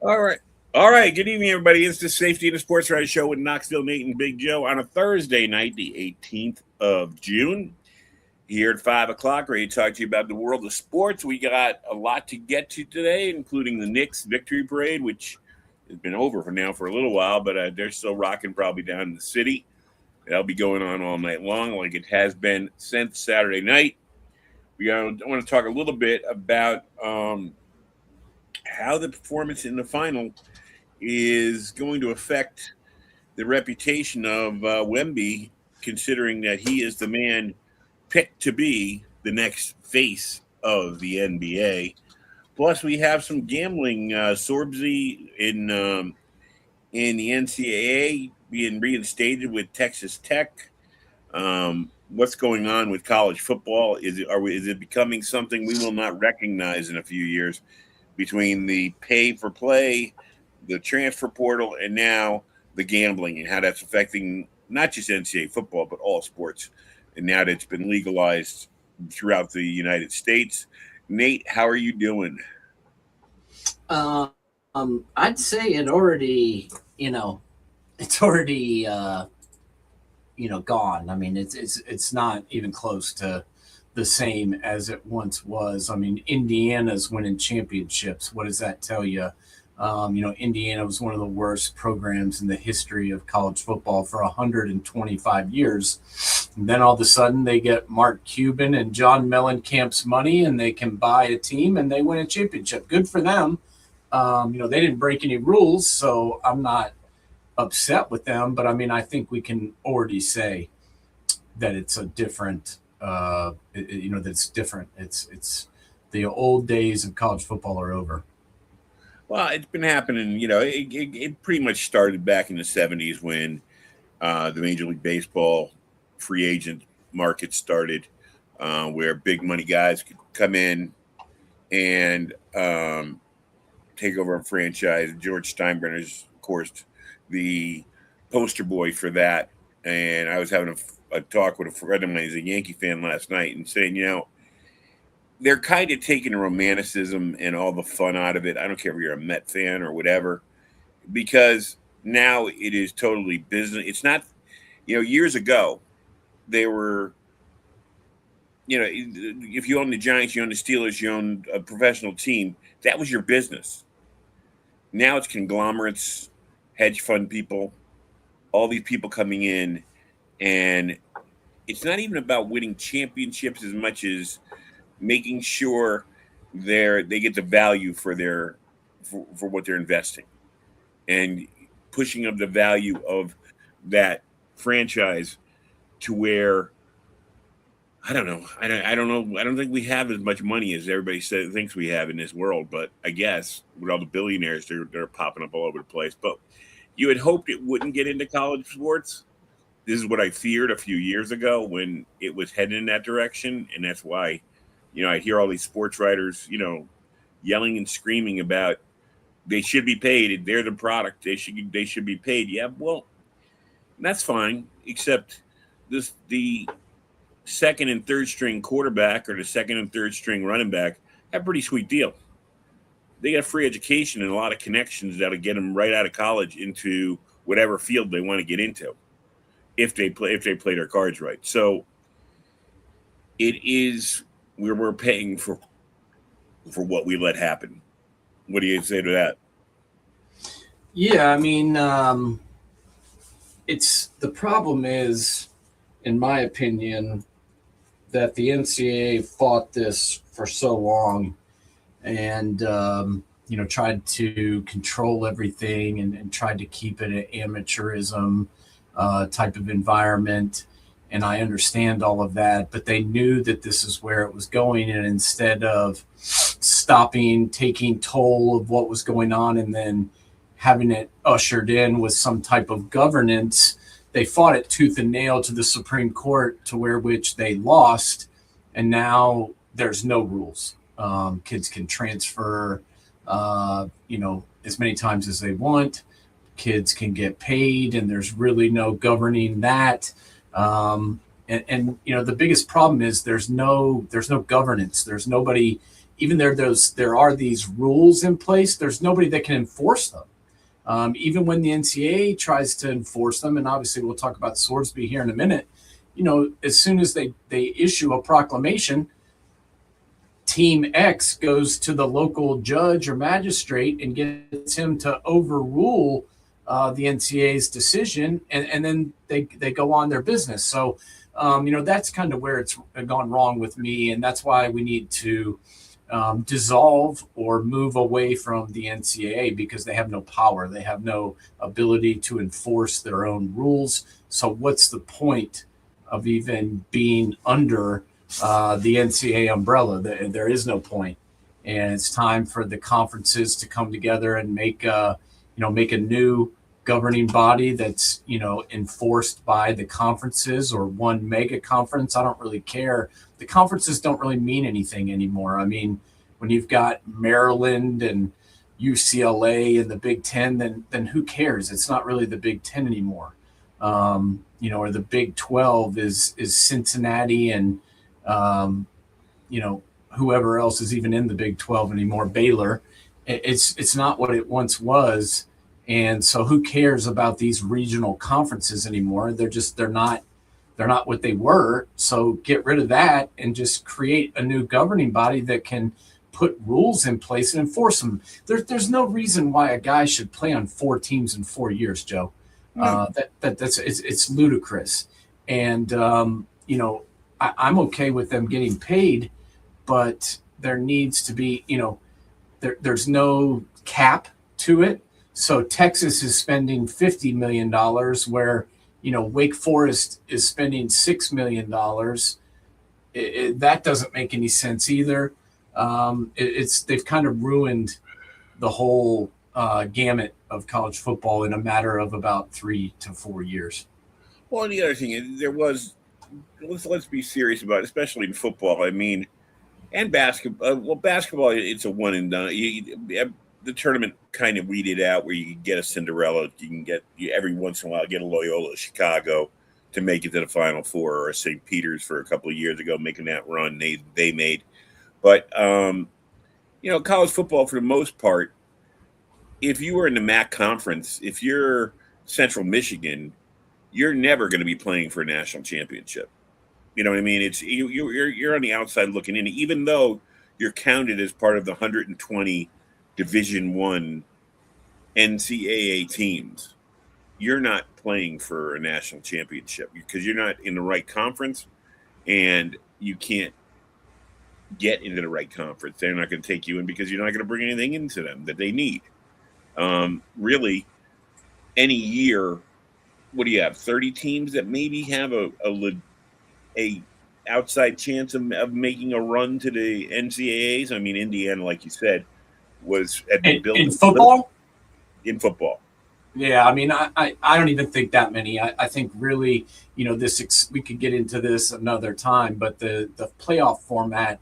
All right. All right. Good evening, everybody. It's the Safety and the Sportswriter Show with Knoxville, Nate, and Big Joe on a Thursday night, the 18th of June. Here at 5 o'clock, ready to talk to you about the world of sports. We got a lot to get to today, including the Knicks victory parade, which has been over for now for a little while, but they're still rocking probably down in the city. That'll be going on all night long, like it has been since Saturday night. I want to talk a little bit about how the performance in the final is going to affect the reputation of Wemby, considering that he is the man picked to be the next face of the NBA. Plus, we have some gambling, Sorbsy in the NCAA being reinstated with Texas Tech. What's going on with college football? Is it becoming something we will not recognize in a few years? Between the pay for play, the transfer portal, and now the gambling, and how that's affecting not just NCAA football but all sports. And now that it's been legalized throughout the United States. Nate, how are you doing? I'd say it's already, gone. I mean, it's not even close to the same as it once was. I mean, Indiana's winning championships. What does that tell you? Indiana was one of the worst programs in the history of college football for 125 years. And then all of a sudden they get Mark Cuban and John Mellencamp's money and they can buy a team and they win a championship. Good for them. They didn't break any rules, so I'm not upset with them. But I mean, I think we can already say that it's a different, that's different. It's the old days of college football are over. Well, it's been happening. It pretty much started back in the '70s when the Major League Baseball free agent market started, where big money guys could come in and take over a franchise. George Steinbrenner is, of course, the poster boy for that. And I was having a talk with a friend of mine who's a Yankee fan last night and saying, they're kind of taking the romanticism and all the fun out of it. I don't care if you're a Met fan or whatever, because now it is totally business. It's not, years ago, they were, if you own the Giants, you own the Steelers, you own a professional team, that was your business. Now it's conglomerates, hedge fund people, all these people coming in, and it's not even about winning championships as much as making sure they get the value for what they're investing, and pushing up the value of that franchise to where I don't know. I don't know. I don't think we have as much money as everybody thinks we have in this world. But I guess with all the billionaires, they're popping up all over the place. But you had hoped it wouldn't get into college sports. This is what I feared a few years ago when it was heading in that direction, and that's why, I hear all these sports writers, yelling and screaming about they should be paid. They're the product. They should be paid. Yeah, well, that's fine. Except the second and third string quarterback or the second and third string running back have a pretty sweet deal. They got free education and a lot of connections that'll get them right out of college into whatever field they want to get into if they play their cards right. So it is where we're paying for what we let happen. What do you say to that? Yeah, I mean, it's the problem is, in my opinion, that the NCAA fought this for so long and tried to control everything and tried to keep it an amateurism type of environment. And I understand all of that, but they knew that this is where it was going. And instead of stopping, taking toll of what was going on, and then having it ushered in with some type of governance, they fought it tooth and nail to the Supreme Court, to which they lost. And now there's no rules. Kids can transfer, as many times as they want. Kids can get paid, and there's really no governing that. The biggest problem is there's no governance. There's nobody even there are these rules in place, there's nobody that can enforce them. Even when the NCAA tries to enforce them, and obviously we'll talk about Swordsby here in a minute, as soon as they issue a proclamation, Team X goes to the local judge or magistrate and gets him to overrule the NCAA's decision, and then they go on their business. So, that's kind of where it's gone wrong with me, and that's why we need to dissolve or move away from the NCAA, because they have no power. They have no ability to enforce their own rules. So what's the point of even being under the NCAA umbrella? There is no point. And it's time for the conferences to come together and make a new governing body that's, enforced by the conferences, or one mega conference. I don't really care. The conferences don't really mean anything anymore. I mean, when you've got Maryland and UCLA and the Big Ten, then who cares? It's not really the Big Ten anymore. Or the Big 12 is Cincinnati and, whoever else is even in the Big 12 anymore, Baylor. It's not what it once was. And so who cares about these regional conferences anymore? They're not what they were. So get rid of that and just create a new governing body that can put rules in place and enforce them. There's no reason why a guy should play on 4 teams in 4 years, Joe. It's ludicrous. And I'm okay with them getting paid, but there needs to be, there's no cap to it. So Texas is spending $50 million where, Wake Forest is spending $6 million. That doesn't make any sense either. They've kind of ruined the whole gamut of college football in a matter of about 3 to 4 years. Well, the other thing is let's be serious about it, especially in football. I mean, and basketball. Basketball, it's a one and done. The tournament kind of weeded out where you can get a Cinderella. You can get every once in a while get a Loyola Chicago to make it to the Final Four, or a St. Peter's for a couple of years ago, making that run they made. But college football, for the most part, if you were in the MAC conference, if you're Central Michigan, you're never going to be playing for a national championship. You know what I mean? It's you're on the outside looking in, even though you're counted as part of the 120 Division I NCAA teams. You're not playing for a national championship because you're not in the right conference, and you can't get into the right conference. They're not going to take you in because you're not going to bring anything into them that they need. Really, any year, what do you have? 30 teams that maybe have a outside chance of making a run to the NCAAs. I mean, Indiana, like you said, had been built in football. In football, yeah. I mean, I don't even think that many. I think really, we could get into this another time, but the playoff format.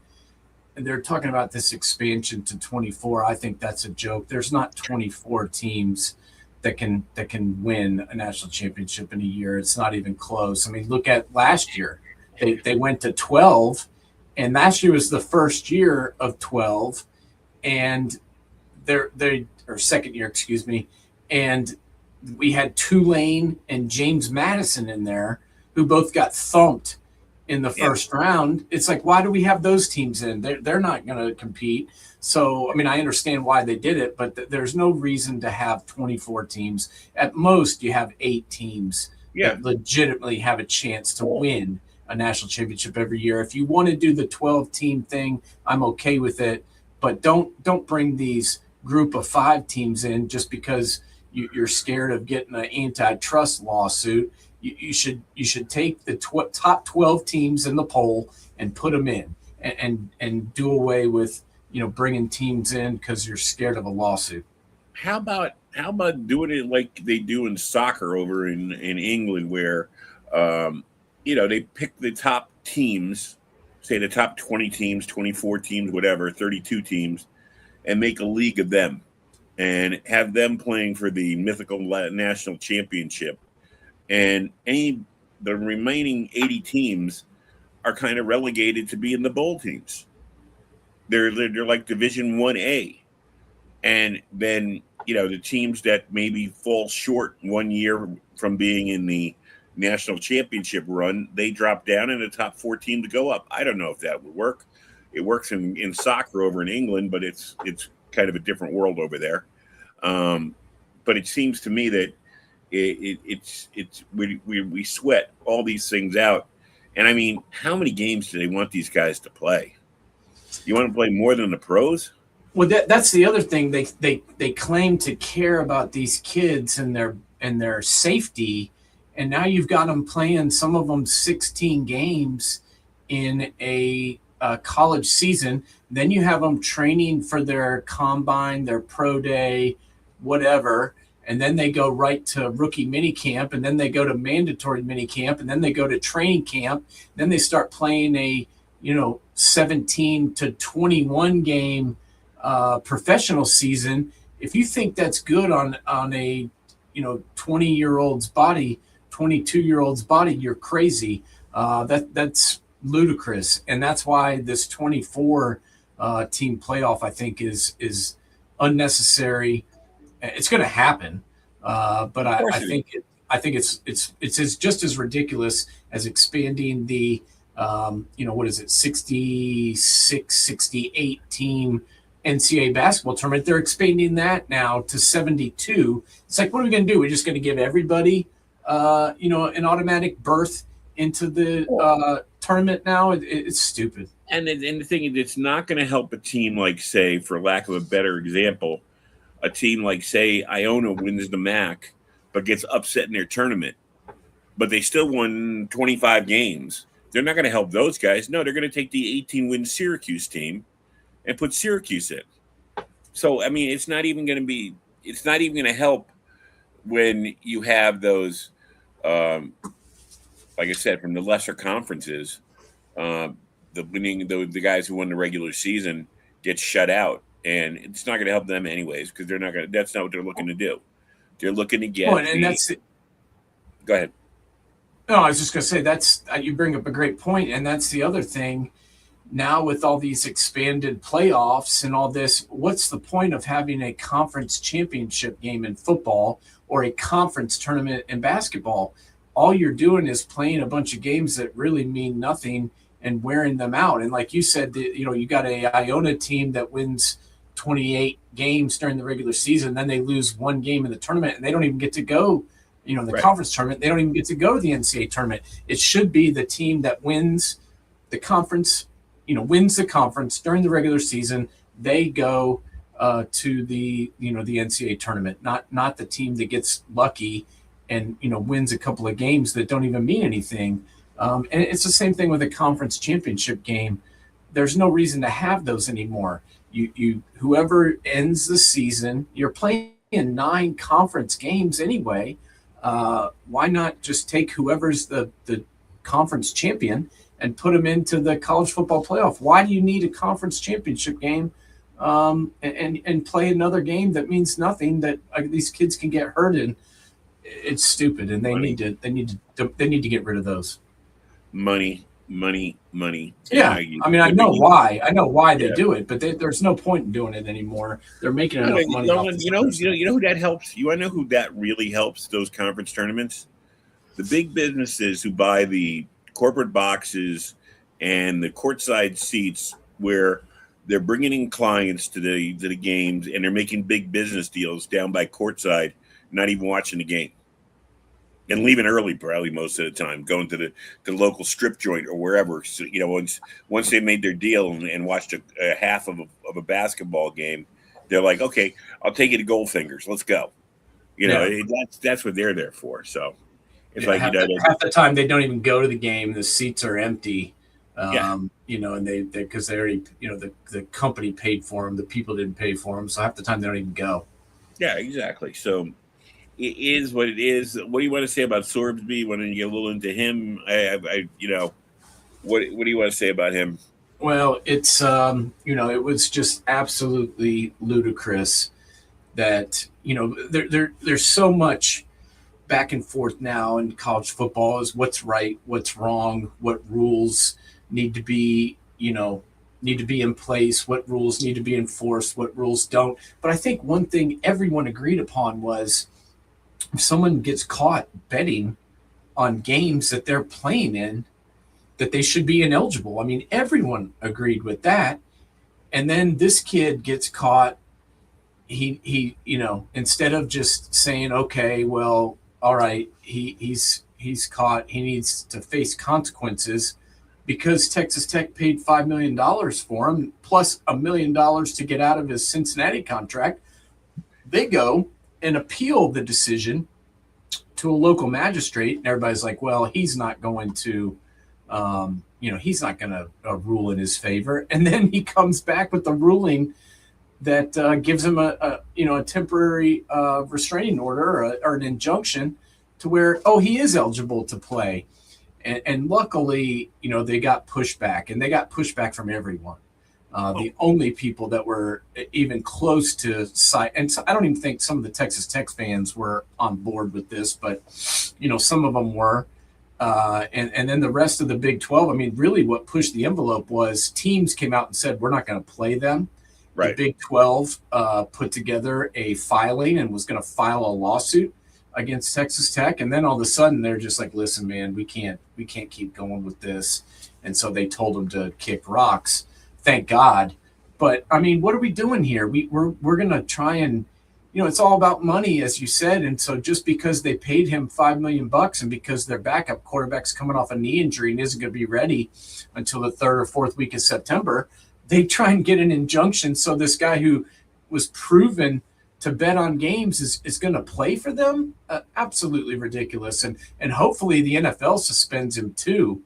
They're talking about this expansion to 24. I think that's a joke. There's not 24 teams that can win a national championship in a year. It's not even close. I mean, look at last year. They went to 12, and last year was the first year of 12, and or second year, excuse me, and we had Tulane and James Madison in there, who both got thumped in the first round. It's like, why do we have those teams in? They're not going to compete. So, I mean, I understand why they did it, but there's no reason to have 24 teams. At most, you have 8 teams that legitimately have a chance to win a national championship every year. If you want to do the 12-team thing, I'm okay with it, but don't bring these group of 5 teams in just because you're scared of getting an antitrust lawsuit. You should take the top 12 teams in the poll and put them in, and do away with bringing teams in because you're scared of a lawsuit. How about doing it like they do in soccer over in England, where they pick the top teams, say the top 20 teams, 24 teams, whatever, 32 teams, and make a league of them and have them playing for the mythical national championship. And the remaining 80 teams are kind of relegated to being the bowl teams. They're like Division 1A, and then the teams that maybe fall short one year from being in the national championship run, they drop down, and the top 4 teams go up. I don't know if that would work. It works in soccer over in England, but it's kind of a different world over there. But it seems to me that we sweat all these things out. And I mean, how many games do they want these guys to play? You want to play more than the pros? Well, that's the other thing. They claim to care about these kids and their safety, and now you've got them playing, some of them 16 games in a college season. Then you have them training for their combine, their pro day, whatever, and then they go right to rookie mini camp, and then they go to mandatory mini camp, and then they go to training camp. Then they start playing a 17 to 21 game professional season. If you think that's good on a 20-year-old's body, 22-year-old's body, you're crazy. That's ludicrous, and that's why this 24 team playoff, I think, is unnecessary. It's going to happen, but I think it's just as ridiculous as expanding the 66, 68 team NCAA basketball tournament. They're expanding that now to 72. It's like, what are we going to do? We're just going to give everybody, an automatic berth into the tournament now? It's stupid. And the thing is, it's not going to help a team like, say, for lack of a better example, a team like, say, Iona wins the MAC, but gets upset in their tournament, but they still won 25 games. They're not going to help those guys. No, they're going to take the 18-win Syracuse team and put Syracuse in. So, I mean, it's not even going to help when you have those, like I said, from the lesser conferences, the guys who won the regular season get shut out, and it's not going to help them anyways, because that's not what they're looking to do. They're looking to get. Go ahead. No, I was just going to say you bring up a great point, and that's the other thing. Now with all these expanded playoffs and all this, what's the point of having a conference championship game in football or a conference tournament in basketball? All you're doing is playing a bunch of games that really mean nothing and wearing them out. And like you said, you got a Iona team that wins 28 games during the regular season, then they lose one game in the tournament, and they don't even get to go, the conference tournament. They don't even get to go to the NCAA tournament. It should be the team that wins the conference, wins the conference during the regular season. They go to the NCAA tournament, not the team that gets lucky and wins a couple of games that don't even mean anything. And it's the same thing with a conference championship game. There's no reason to have those anymore. You whoever ends the season, you're playing 9 conference games anyway. Why not just take whoever's the conference champion and put them into the college football playoff? Why do you need a conference championship game and play another game that means nothing, that these kids can get hurt in? It's stupid, and they need to get rid of those. Money. Yeah, I mean, I know why they do it, but there's no point in doing it anymore. They're making enough money. You know who that helps? You want to know who that really helps? Those conference tournaments, the big businesses who buy the corporate boxes and the courtside seats, where they're bringing in clients to the games, and they're making big business deals down by courtside, not even watching the game. And leaving early, probably most of the time, going to the local strip joint or wherever. So, once they made their deal and watched a half of a basketball game, they're like, okay, I'll take you to Goldfingers. Let's go. That's what they're there for. So it's half the time they don't even go to the game. The seats are empty. And they because they already, the company paid for them. The people didn't pay for them. So half the time they don't even go. Yeah, exactly. So it is what it is. What do you want to say about Sorbsby? Want to get a little into him? What do you want to say about him? Well, it's it was just absolutely ludicrous that there's so much back and forth now in college football is what's right, what's wrong, what rules need to be need to be in place, what rules need to be enforced, what rules don't. But I think one thing everyone agreed upon was if someone gets caught betting on games that they're playing in, that they should be ineligible. I mean, everyone agreed with that. And then this kid gets caught. He instead of just saying, okay, well, all right, he's caught, he needs to face consequences because Texas Tech paid $5 million for him, plus $1 million to get out of his Cincinnati contract. They go and appeal the decision to a local magistrate, and everybody's like, well, he's not going to he's not going to rule in his favor. And then he comes back with the ruling that gives him a temporary restraining order or an injunction to where, he is eligible to play. And luckily, they got pushback, and they got pushback from everyone. The only people that were even close to side, and so I don't even think some of the Texas Tech fans were on board with this, but some of them were. And then the rest of the Big 12, I mean, really what pushed the envelope was teams came out and said, we're not going to play them. Right. The Big 12 put together a filing and was going to file a lawsuit against Texas Tech. And then all of a sudden they're just like, listen, man, we can't keep going with this. And so they told them to kick rocks. Thank God. But I mean, what are we doing here? We're going to try and, it's all about money, as you said. And so just because they paid him $5 million and because their backup quarterback's coming off a knee injury and isn't going to be ready until the 3rd or 4th week of September, they try and get an injunction. So this guy who was proven to bet on games is going to play for them. Absolutely ridiculous. And hopefully the NFL suspends him too,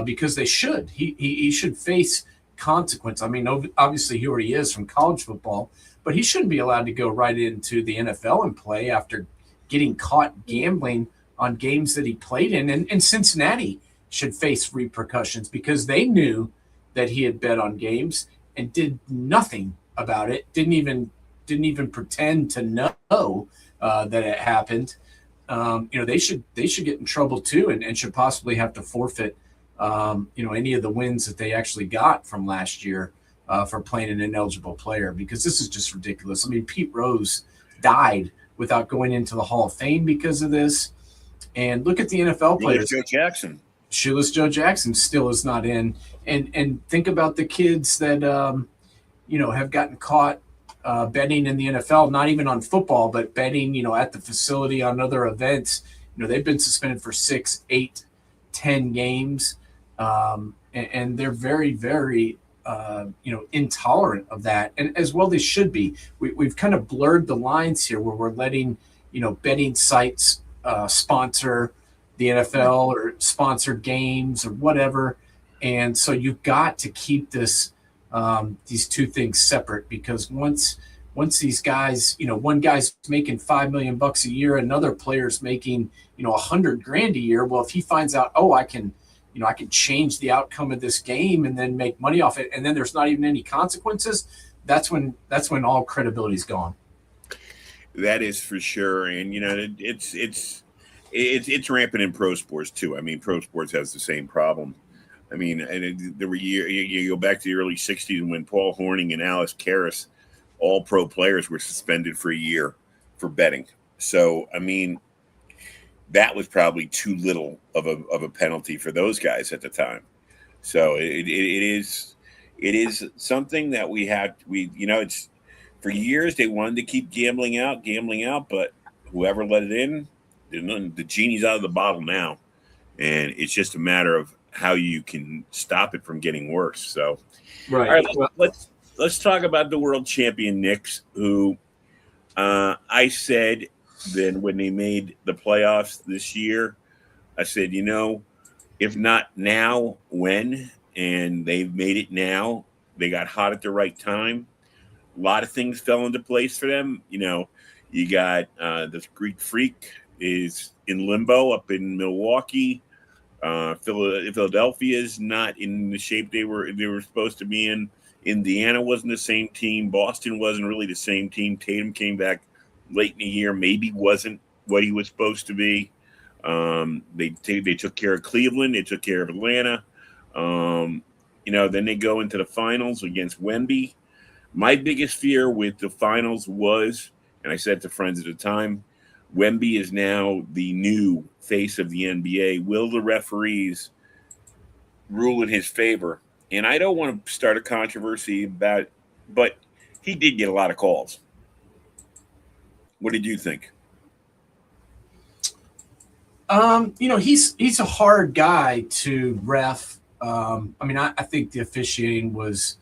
because they should. He should face consequence. I mean, obviously he already is from college football, but he shouldn't be allowed to go right into the NFL and play after getting caught gambling on games that he played in. And Cincinnati should face repercussions because they knew that he had bet on games and did nothing about it. Didn't even pretend to know that it happened. They should get in trouble too, and should possibly have to forfeit any of the wins that they actually got from last year for playing an ineligible player, because this is just ridiculous. I mean, Pete Rose died without going into the Hall of Fame because of this. And look at the NFL players. Shoeless Joe Jackson still is not in. And think about the kids that have gotten caught betting in the NFL, not even on football, but betting, at the facility on other events. They've been suspended for 6, 8, 10 games. And they're very, very, intolerant of that. And as well they should be. We've kind of blurred the lines here where we're letting, betting sites sponsor the NFL or sponsor games or whatever. And so you've got to keep these two things separate, because once these guys, one guy's making $5 million a year, another player's making, $100,000 a year. Well, if he finds out, I can change the outcome of this game and then make money off it, and then there's not even any consequences, that's when all credibility's gone. That is for sure. And it's rampant in pro sports too. I mean, pro sports has the same problem. I mean, there were you go back to the early 60s when Paul Hornung and Alice Karras, all pro players, were suspended for a year for betting. So, I mean, that was probably too little of a penalty for those guys at the time. So it is something that it's for years they wanted to keep gambling out, but whoever let it in, the genie's out of the bottle now. And it's just a matter of how you can stop it from getting worse. So, right. All right, let's talk about the world champion Knicks, who I said then when they made the playoffs this year, I said, if not now, when? And they've made it now. They got hot at the right time. A lot of things fell into place for them. You got this Greek Freak is in limbo up in Milwaukee. Philadelphia is not in the shape they were supposed to be in. Indiana wasn't the same team. Boston wasn't really the same team. Tatum came back late in the year, maybe wasn't what he was supposed to be. They took care of Cleveland. They took care of Atlanta. Then they go into the finals against Wemby. My biggest fear with the finals was, and I said to friends at the time, Wemby is now the new face of the NBA. Will the referees rule in his favor? And I don't want to start a controversy about it, but he did get a lot of calls. What did you think? He's a hard guy to ref. I think the officiating was,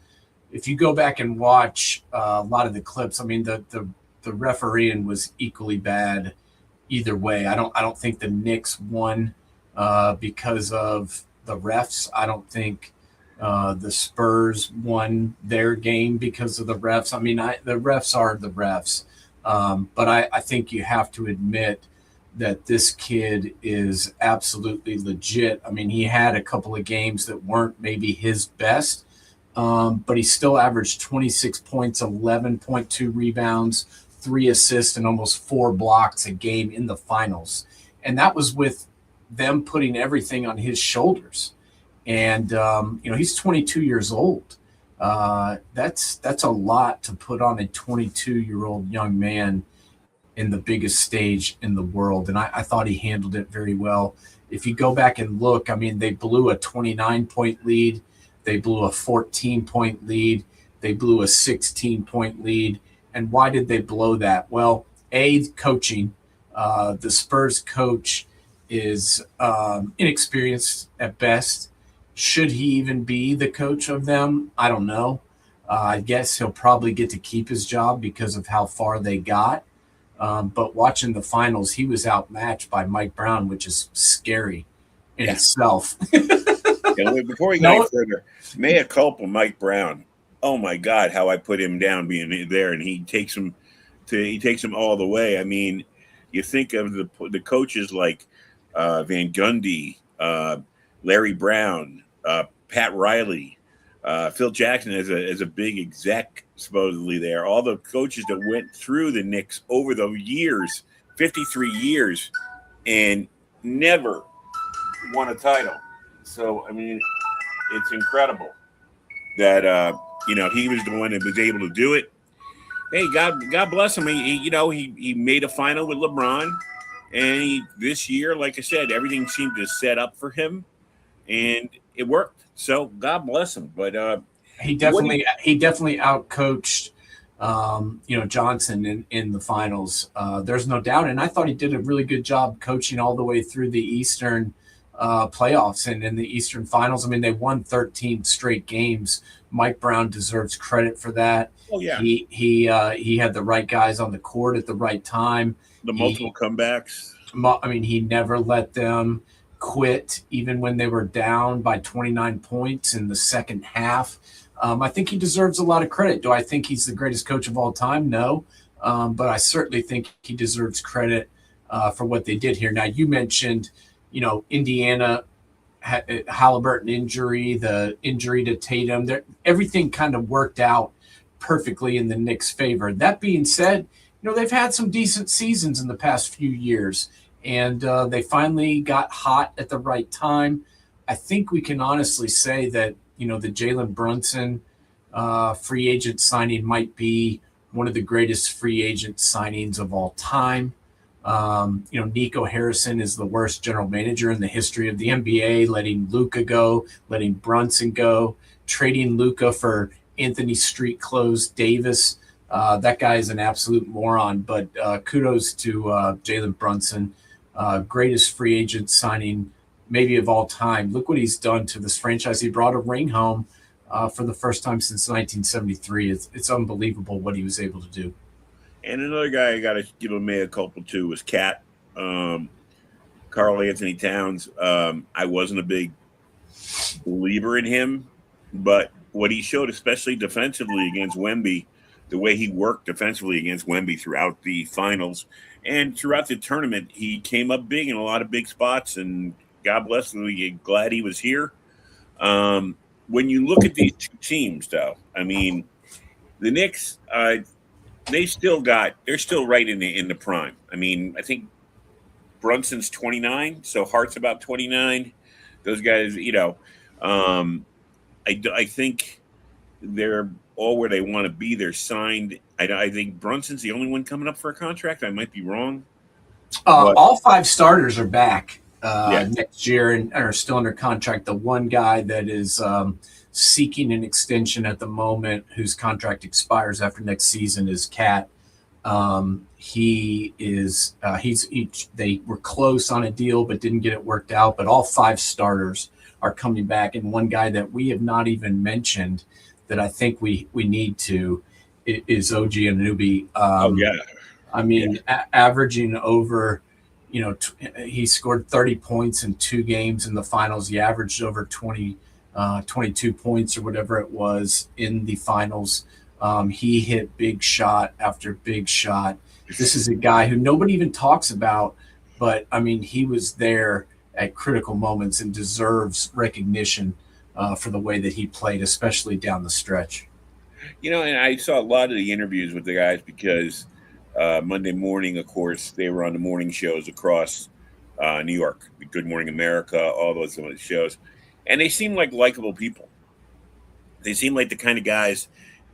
if you go back and watch a lot of the clips, the refereeing was equally bad either way. I don't think the Knicks won because of the refs. I don't think the Spurs won their game because of the refs. The refs are the refs. But I think you have to admit that this kid is absolutely legit. He had a couple of games that weren't maybe his best, but he still averaged 26 points, 11.2 rebounds, 3 assists, and almost 4 blocks a game in the finals. And that was with them putting everything on his shoulders. And, he's 22 years old. That's a lot to put on a 22-year-old young man in the biggest stage in the world. And I thought he handled it very well. If you go back and look, they blew a 29-point lead. They blew a 14-point lead. They blew a 16-point lead. And why did they blow that? Well, coaching. The Spurs coach is inexperienced at best. Should he even be the coach of them? I don't know. I guess he'll probably get to keep his job because of how far they got. But watching the finals, he was outmatched by Mike Brown, which is scary in itself. Before we go any further, mea culpa Mike Brown. Oh my God, how I put him down being there, and he takes him all the way. You think of the coaches like Van Gundy, Larry Brown, Pat Riley, Phil Jackson as a big exec supposedly there. All the coaches that went through the Knicks over the years, 53 years, and never won a title. So it's incredible that he was the one that was able to do it. Hey, God bless him. He made a final with LeBron, and this year, like I said, everything seemed to set up for him, and it worked. So God bless him. But he definitely outcoached Johnson in the finals. There's no doubt, and I thought he did a really good job coaching all the way through the Eastern playoffs and in the Eastern finals. They won 13 straight games. Mike Brown deserves credit for that. Oh yeah, he had the right guys on the court at the right time. The multiple comebacks. He never let them quit, even when they were down by 29 points in the second half. I think he deserves a lot of credit. Do I think he's the greatest coach of all time? No. But I certainly think he deserves credit for what they did here. Now, you mentioned, Indiana, Halliburton injury, the injury to Tatum. Everything kind of worked out perfectly in the Knicks' favor. That being said, they've had some decent seasons in the past few years, and they finally got hot at the right time. I think we can honestly say that, the Jalen Brunson free agent signing might be one of the greatest free agent signings of all time. Nico Harrison is the worst general manager in the history of the NBA, letting Luka go, letting Brunson go, trading Luka for Anthony Street Clothes Davis. That guy is an absolute moron, but kudos to Jalen Brunson, greatest free agent signing maybe of all time. Look what he's done to this franchise. He brought a ring home for the first time since 1973. It's unbelievable what he was able to do. And another guy I got to give a mea culpa to was Cat, Karl Anthony Towns. I wasn't a big believer in him, but what he showed, especially defensively against Wemby, the way he worked defensively against Wemby throughout the finals and throughout the tournament, he came up big in a lot of big spots, and God bless him. We're glad he was here. When you look at these two teams, though, the Knicks, they're still right in the prime. I think Brunson's 29, so Hart's about 29. Those guys, I think they're all where they want to be. They're signed. I think Brunson's the only one coming up for a contract. I might be wrong, but All five starters are back yeah, next year and are still under contract. The one guy that is seeking an extension at the moment, whose contract expires after next season, is Cat. He is they were close on a deal but didn't get it worked out. But all five starters are coming back, and one guy that we have not even mentioned that I think we need to is OG Anunoby. oh yeah, I yeah. mean, averaging over, he scored 30 points in 2 games in the finals. He averaged over 22 points or whatever it was in the finals. He hit big shot after big shot. This is a guy who nobody even talks about, but I mean, he was there at critical moments and deserves recognition for the way that he played, especially down the stretch. And I saw a lot of the interviews with the guys because Monday morning, of course, they were on the morning shows across New York, Good Morning America, all those shows, and they seem like likable people. They seem like the kind of guys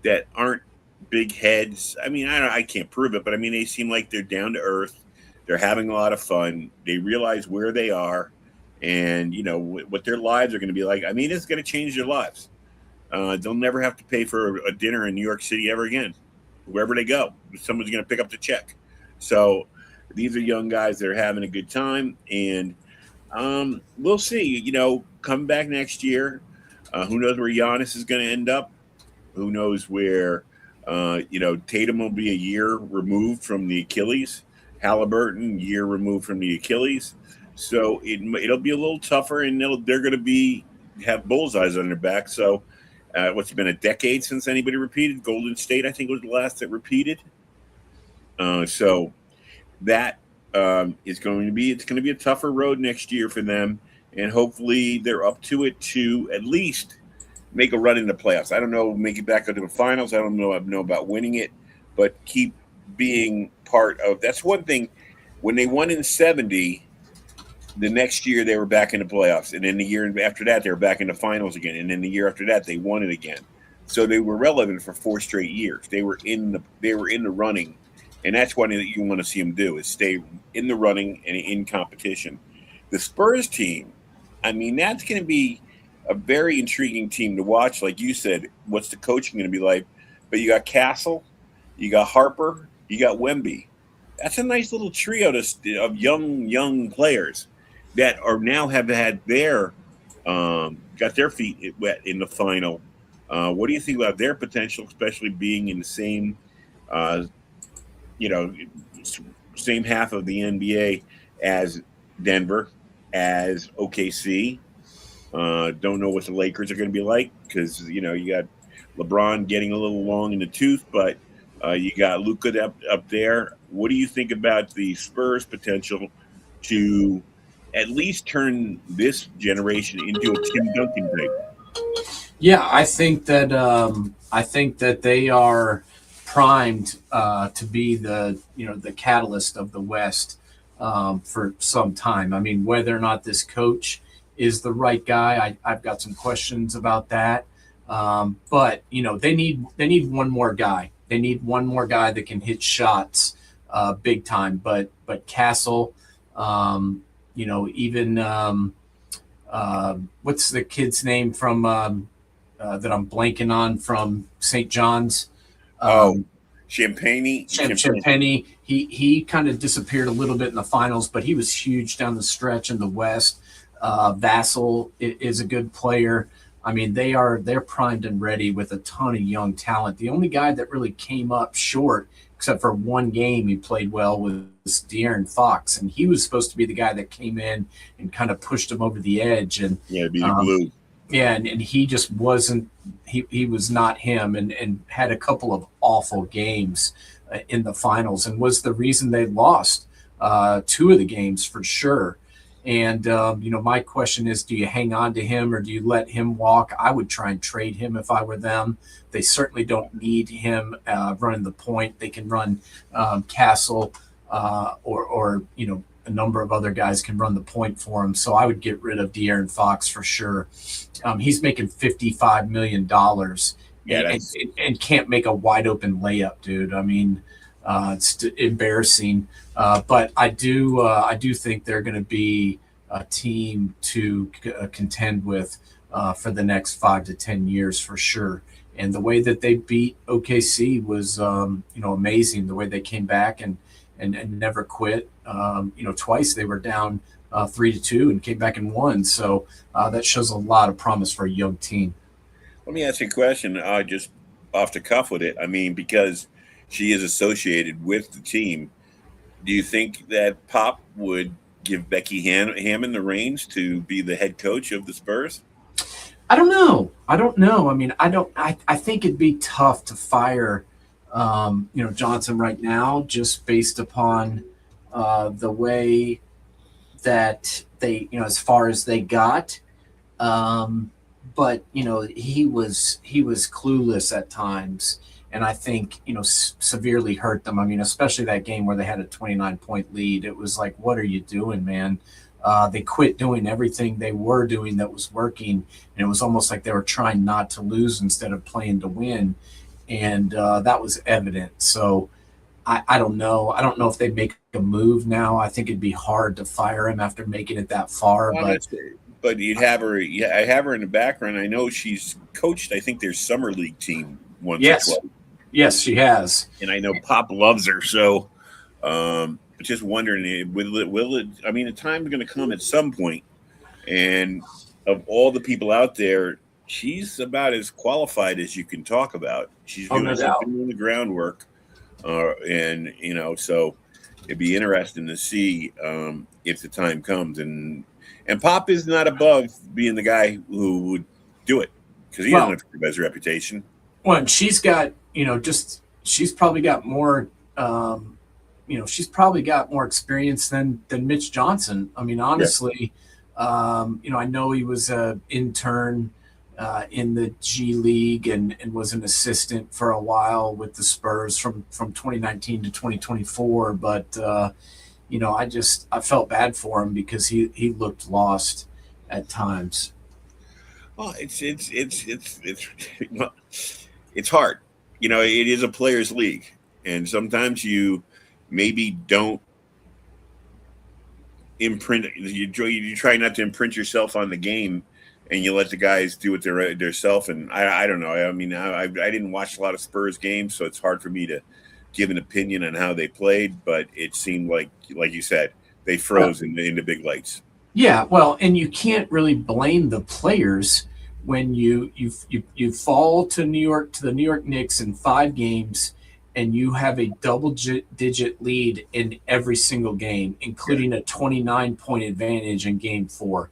that aren't big heads. I mean, I can't prove it, but I mean, they seem like they're down to earth. They're having a lot of fun. They realize where they are, and what their lives are going to be like. I mean, it's going to change their lives. They'll never have to pay for a dinner in New York City ever again. Wherever they go, someone's going to pick up the check. So these are young guys that are having a good time, and we'll see. Come back next year. Who knows where Giannis is going to end up? Who knows where Tatum will be a year removed from the Achilles. Halliburton, year removed from the Achilles. So it'll be a little tougher, and they're going to have bullseyes on their back. So what's it been, a decade since anybody repeated? Golden State, I think, was the last that repeated. So that it's going to be a tougher road next year for them, and hopefully they're up to it to at least make a run in the playoffs. I don't know, make it back into the finals. I don't know about winning it, but keep being part of. That's one thing. When they won in '70. The next year they were back in the playoffs, and then the year after that they were back in the finals again, and then the year after that they won it again. So they were relevant for 4 straight years. They were in the running, and that's one thing that you want to see them do, is stay in the running and in competition. The Spurs team, I mean, that's going to be a very intriguing team to watch. Like you said, what's the coaching going to be like? But you got Castle, you got Harper, you got Wemby. That's a nice little trio of young players that are now have had got their feet wet in the final. What do you think about their potential, especially being in the same, same half of the NBA as Denver, as OKC? Don't know what the Lakers are going to be like because you got LeBron getting a little long in the tooth, but you got Luka up there. What do you think about the Spurs' potential to at least turn this generation into a Tim Duncan type? Yeah, I think that they are primed to be the catalyst of the West for some time. I mean, whether or not this coach is the right guy, I've got some questions about that. But they need one more guy. They need one more guy that can hit shots big time. But Castle, even what's the kid's name from that I'm blanking on from St. John's? Champagne. He kind of disappeared a little bit in the finals, but he was huge down the stretch in the West. Vassell is a good player. I mean, they're primed and ready with a ton of young talent. The only guy that really came up short, except for one game he played well, was De'Aaron Fox, and he was supposed to be the guy that came in and kind of pushed him over the edge. And be the glue. Yeah, and he just wasn't. He was not him, and had a couple of awful games in the finals, and was the reason they lost 2 of the games for sure. And my question is, do you hang on to him or do you let him walk? I would try and trade him if I were them. They certainly don't need him running the point. They can run Castle or a number of other guys can run the point for him. So I would get rid of De'Aaron Fox for sure. He's making $55 million and can't make a wide open layup, dude. I mean, it's embarrassing. But I do think they're going to be a team to contend with for the next 5 to 10 years for sure. And the way that they beat OKC was, amazing. The way they came back and never quit. Twice they were down 3-2 and came back and won. So that shows a lot of promise for a young team. Let me ask you a question, just off the cuff with it. I mean, because she is associated with the team, do you think that Pop would give Becky Hammon the reins to be the head coach of the Spurs? I don't know. I mean, I think it'd be tough to fire, Johnson right now, just based upon the way that they, as far as they got. But he was clueless at times, and I think severely hurt them. I mean, especially that game where they had a 29-point lead. It was like, what are you doing, man? They quit doing everything they were doing that was working, and it was almost like they were trying not to lose instead of playing to win, and that was evident. So I don't know. I don't know if they make a move now. I think it'd be hard to fire him after making it that far. But you'd have her. Yeah, I have her in the background. I know she's coached, I think, their summer league team once. Yes, yes, she has. And I know Pop loves her. So, just wondering, will it? I mean, the time's going to come at some point, and of all the people out there, she's about as qualified as you can talk about. She's doing the groundwork, and so it'd be interesting to see if the time comes. And Pop is not above being the guy who would do it because he doesn't have the best reputation. Well, and she's got, she's probably got more, she's probably got more experience than Mitch Johnson. I mean, honestly, I know he was an intern in the G League and was an assistant for a while with the Spurs from 2019 to 2024, but I felt bad for him because he looked lost at times. Well, it's hard. It is a players' league, and sometimes you maybe don't imprint. You try not to imprint yourself on the game, and you let the guys do it themselves. And I don't know. I mean, I didn't watch a lot of Spurs games, so it's hard for me to give an opinion on how they played, but it seemed like you said, they froze in the big lights. Yeah, well, and you can't really blame the players when you fall to the New York Knicks in 5 games, and you have a double-digit lead in every single game, including a 29-point advantage in Game 4.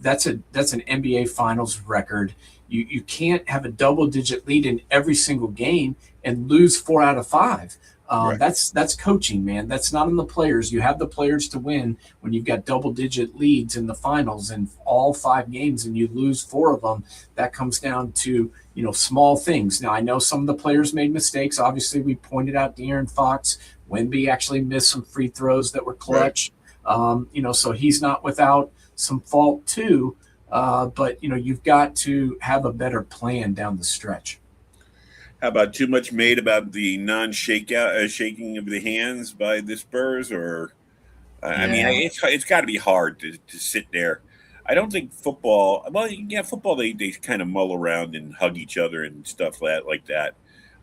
That's an NBA Finals record. You can't have a double-digit lead in every single game and lose 4 out of 5. Right. That's coaching, man. That's not on the players. You have the players to win when you've got double-digit leads in the finals in all 5 games and you lose 4 of them. That comes down to small things. Now, I know some of the players made mistakes. Obviously, we pointed out De'Aaron Fox. Wemby actually missed some free throws that were clutch. Right. So he's not without some fault too. But you've got to have a better plan down the stretch. How about too much made about the shaking of the hands by the Spurs? Or I mean, it's got to be hard to sit there. I don't think football. Well, yeah, football they kind of mull around and hug each other and stuff like that.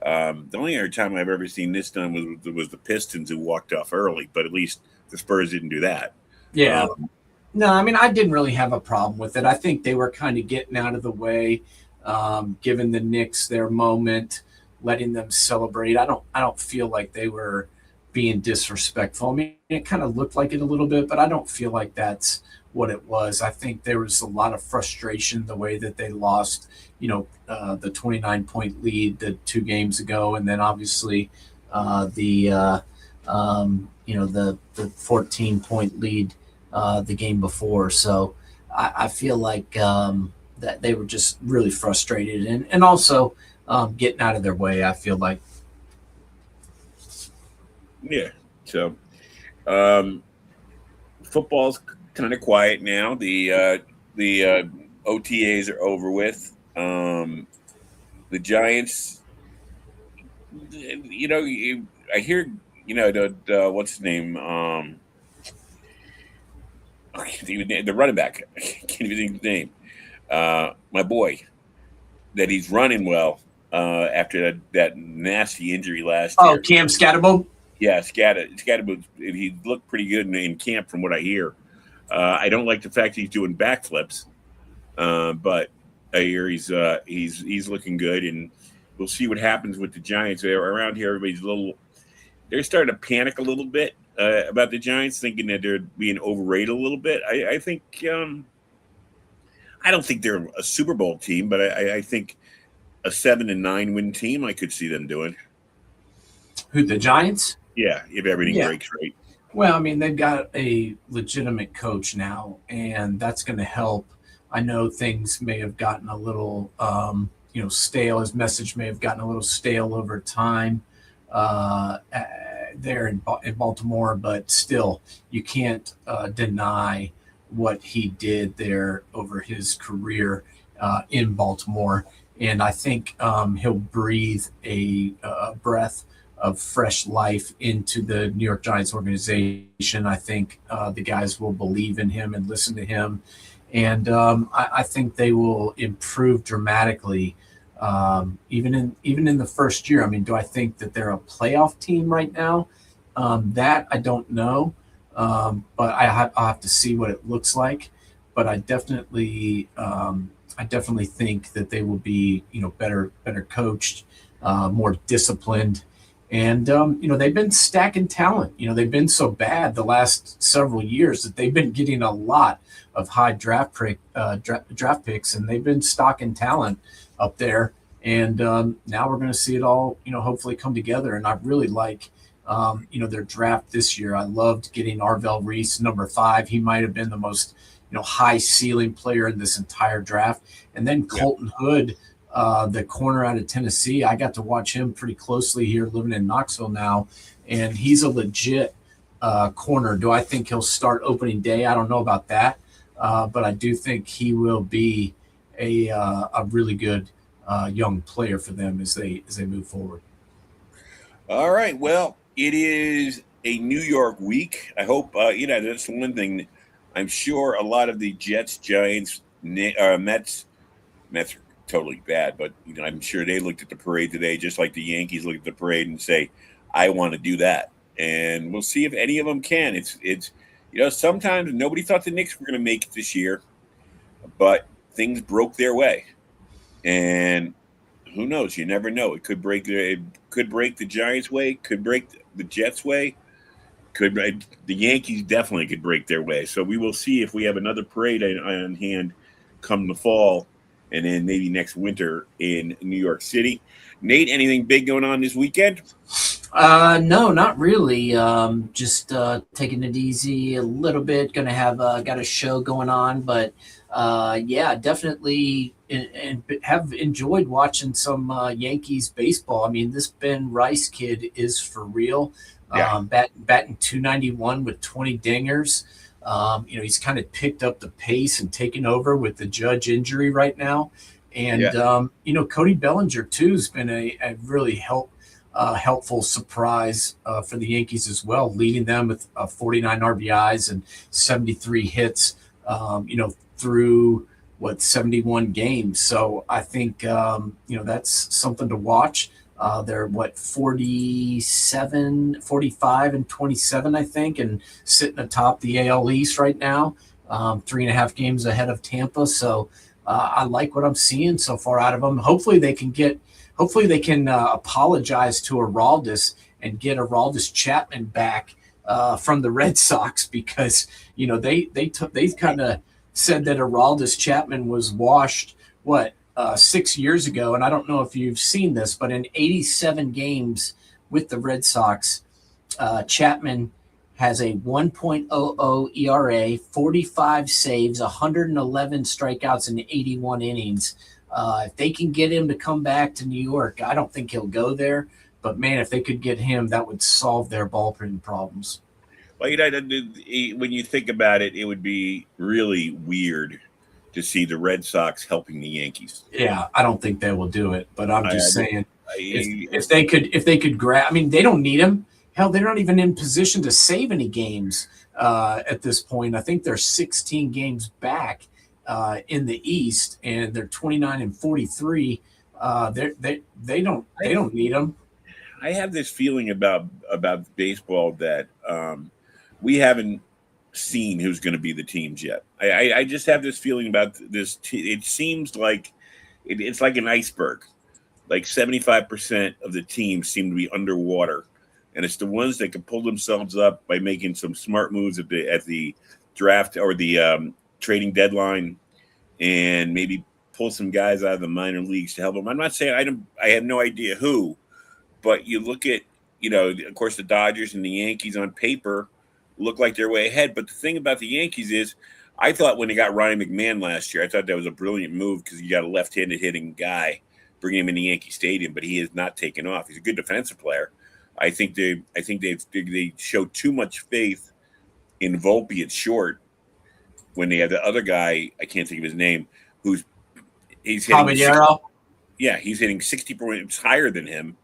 The only other time I've ever seen this done was the Pistons, who walked off early, but at least the Spurs didn't do that. Yeah. No, I mean, I didn't really have a problem with it. I think they were kind of getting out of the way, giving the Knicks their moment, letting them celebrate. I don't feel like they were being disrespectful. I mean, it kind of looked like it a little bit, but I don't feel like that's what it was. I think there was a lot of frustration the way that they lost, the 29-point lead the 2 games ago, and then obviously the 14-point lead the game before. So I feel like that they were just really frustrated and also getting out of their way, I feel like. Yeah. So football's kind of quiet now. The OTAs are over with. The Giants, I hear, what's his name? I can't even the running back. I can't even think of his name. My boy, that he's running well after that nasty injury last year. Oh, Cam Scatterbo? Yeah, Scatterbo. He looked pretty good in camp from what I hear. I don't like the fact he's doing backflips, but I hear he's looking good, and we'll see what happens with the Giants. Around here, everybody's they're starting to panic a little bit about the Giants, thinking that they're being overrated a little bit. I think I don't think they're a Super Bowl team, but I think a 7-9 win team I could see them doing. Who, the Giants? Yeah, if everything breaks right. Well, I mean, they've got a legitimate coach now, and that's going to help. I know things may have gotten a little, stale. His message may have gotten a little stale over time there in Baltimore, but still, you can't deny what he did there over his career in Baltimore. And I think he'll breathe a breath of fresh life into the New York Giants organization. I think the guys will believe in him and listen to him. And I think they will improve dramatically, even in the first year. I mean, do I think that they're a playoff team right now? That I don't know, but I'll have to see what it looks like. But I definitely think that they will be, better coached, more disciplined. And, they've been stacking talent. They've been so bad the last several years that they've been getting a lot of high draft picks, and they've been stocking talent up there. And now we're going to see it all, hopefully come together. And I really like, their draft this year. I loved getting Arvell Reese, number 5. He might have been the most, high ceiling player in this entire draft. And then Colton Hood, the corner out of Tennessee. I got to watch him pretty closely here living in Knoxville now, and he's a legit corner. Do I think he'll start opening day? I don't know about that, but I do think he will be a really good young player for them as they move forward. All right. Well, it is a New York week. I hope, that's one thing. I'm sure a lot of the Jets, Giants, Mets are totally bad, but I'm sure they looked at the parade today, just like the Yankees look at the parade and say, "I want to do that." And we'll see if any of them can. It's sometimes nobody thought the Knicks were going to make it this year, but things broke their way, and who knows? You never know. It could break the Giants' way, could break the Jets' way, the Yankees definitely could break their way. So we will see if we have another parade on hand come the fall. And then maybe next winter in New York City. Nate, anything big going on this weekend? No, not really. Just taking it easy a little bit. Gonna have got a show going on, but definitely and have enjoyed watching some Yankees baseball. I mean, this Ben Rice kid is for real. Yeah. Batting 291 with 20 dingers. He's kind of picked up the pace and taken over with the Judge injury right now. And, Cody Bellinger, too, has been a really helpful surprise for the Yankees as well, leading them with 49 RBIs and 73 hits, through, 71 games. So I think, that's something to watch. They're 45 and 27, I think, and sitting atop the AL East right now, 3.5 games ahead of Tampa. So I like what I'm seeing so far out of them. Hopefully they can apologize to Aroldis and get Aroldis Chapman back from the Red Sox, because they've kind of said that Aroldis Chapman was washed 6 years ago, and I don't know if you've seen this, but in 87 games with the Red Sox, Chapman has a 1.00 ERA, 45 saves, 111 strikeouts in 81 innings. If they can get him to come back to New York, I don't think he'll go there, but man, if they could get him, that would solve their ballpark problems. Well, when you think about it, it would be really weird to see the Red Sox helping the Yankees. Yeah, I don't think they will do it, but I'm just saying if they could grab, I mean, they don't need him. Hell, they're not even in position to save any games at this point. I think they're 16 games back in the East, and they're 29-43. They don't need him. I have this feeling about baseball that we haven't seen who's going to be the teams yet. I just have this feeling about this. It seems like it's like an iceberg. Like 75% of the teams seem to be underwater, and it's the ones that can pull themselves up by making some smart moves at the draft or the trading deadline, and maybe pull some guys out of the minor leagues to help them. I'm not saying I have no idea who, but you look at, of course, the Dodgers and the Yankees on paper look like they're way ahead. But the thing about the Yankees is, I thought when they got Ryan McMahon last year, I thought that was a brilliant move because you got a left-handed hitting guy, bringing him in the Yankee Stadium, but he has not taken off. He's a good defensive player. I think they show too much faith in Volpe at short when they have the other guy, I can't think of his name, he's hitting he's hitting 60 points higher than him.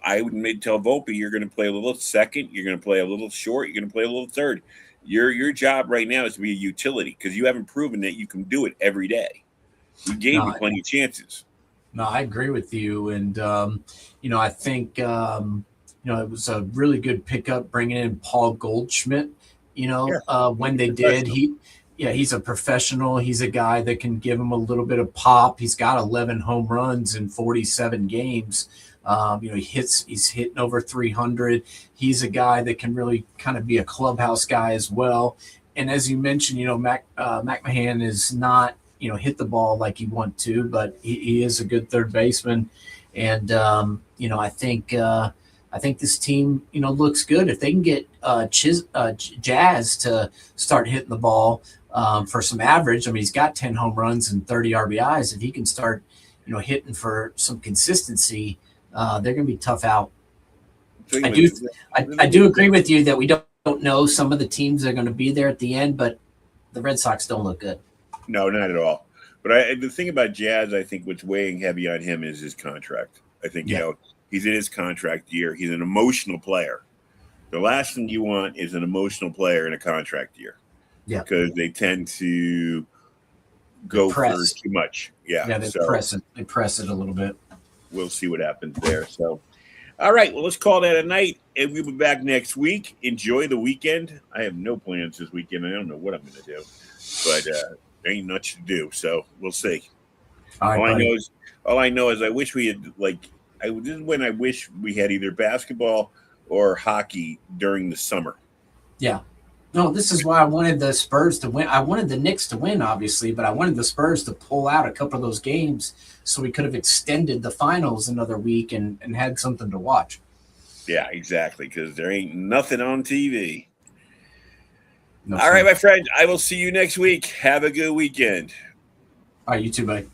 I would tell Volpe, you're going to play a little second, you're going to play a little short, you're going to play a little third. Your job right now is to be a utility because you haven't proven that you can do it every day. We gave you plenty of chances. No, I agree with you, and I think it was a really good pickup bringing in Paul Goldschmidt. When they did, he's a professional. He's a guy that can give him a little bit of pop. He's got 11 home runs in 47 games. He's hitting over 300. He's a guy that can really kind of be a clubhouse guy as well. And as you mentioned, McMahon is not, hit the ball like he want to, but he is a good third baseman. And, I think this team, looks good. If they can get Jazz to start hitting the ball for some average, I mean, he's got 10 home runs and 30 RBIs. If he can start, hitting for some consistency, they're going to be tough out. I do agree with you that we don't know some of the teams that are going to be there at the end, but the Red Sox don't look good. No, not at all. But the thing about Jazz, I think what's weighing heavy on him is his contract. I think, he's in his contract year. He's an emotional player. The last thing you want is an emotional player in a contract year. Yeah. Because they tend to go for too much. Yeah, they press it a little bit. We'll see what happens there. So, all right, well, let's call that a night, and we'll be back next week. Enjoy the weekend. I have no plans this weekend. I don't know what I'm going to do, but there ain't much to do, so we'll see. All I know is I wish we had, this is when I wish we had either basketball or hockey during the summer. Yeah. No, this is why I wanted the Spurs to win. I wanted the Knicks to win, obviously, but I wanted the Spurs to pull out a couple of those games so we could have extended the finals another week and had something to watch. Yeah, exactly, because there ain't nothing on TV. All right, my friend, I will see you next week. Have a good weekend. All right, you too, buddy.